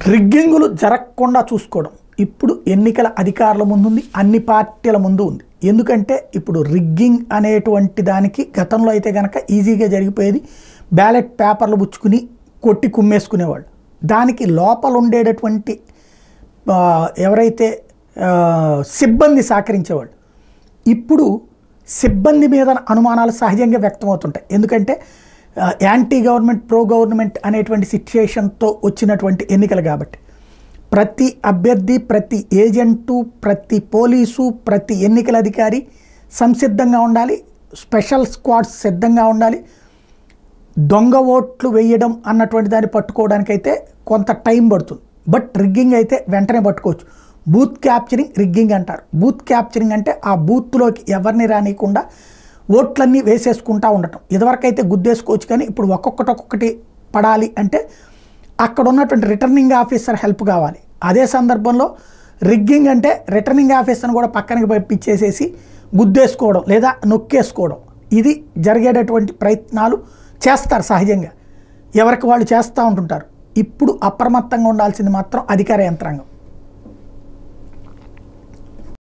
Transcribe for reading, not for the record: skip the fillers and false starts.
రిగ్గింగులు జరగకుండా చూసుకోవడం ఇప్పుడు ఎన్నికల అధికారుల ముందుంది, అన్ని పార్టీల ముందు ఉంది. ఎందుకంటే ఇప్పుడు రిగ్గింగ్ అనేటువంటి దానికి గతంలో అయితే కనుక ఈజీగా జరిగిపోయేది. బ్యాలెట్ పేపర్లు పుచ్చుకుని కొట్టి కుమ్మేసుకునేవాళ్ళు. దానికి లోపల ఉండేటటువంటి ఎవరైతే సిబ్బంది సహకరించేవాళ్ళు. ఇప్పుడు సిబ్బంది మీద అనుమానాలు సహజంగా వ్యక్తమవుతుంటాయి. ఎందుకంటే యాంటీ గవర్నమెంట్ ప్రో గవర్నమెంట్ అనేటువంటి సిచ్యుయేషన్తో వచ్చినటువంటి ఎన్నికలు కాబట్టి ప్రతి అభ్యర్థి, ప్రతి ఏజెంటు, ప్రతి పోలీసు, ప్రతి ఎన్నికల అధికారి సంసిద్ధంగా ఉండాలి. స్పెషల్ స్క్వాడ్స్ సిద్ధంగా ఉండాలి. దొంగ ఓట్లు వేయడం అన్నటువంటి దాన్ని పట్టుకోవడానికైతే కొంత టైం పడుతుంది. బట్ రిగ్గింగ్ అయితే వెంటనే పట్టుకోవచ్చు. బూత్ క్యాప్చరింగ్ రిగ్గింగ్ అంటారు. బూత్ క్యాప్చరింగ్ అంటే ఆ బూత్లోకి ఎవరిని రానియకుండా ఓట్లన్నీ వేసేసుకుంటూ ఉండటం. ఇదివరకైతే గుద్దేసుకోవచ్చు, కానీ ఇప్పుడు ఒక్కొక్కటి పడాలి అంటే అక్కడ ఉన్నటువంటి రిటర్నింగ్ ఆఫీసర్ హెల్ప్ కావాలి. అదే సందర్భంలో రిగ్గింగ్ అంటే రిటర్నింగ్ ఆఫీసర్ని కూడా పక్కనకి పంపించేసేసి గుద్దేసుకోవడం లేదా నొక్కేసుకోవడం, ఇది జరిగేటటువంటి ప్రయత్నాలు చేస్తారు సహజంగా. ఎవరికి వాళ్ళు చేస్తూ ఉంటుంటారు. ఇప్పుడు అప్రమత్తంగా ఉండాల్సింది మాత్రం అధికార యంత్రాంగం.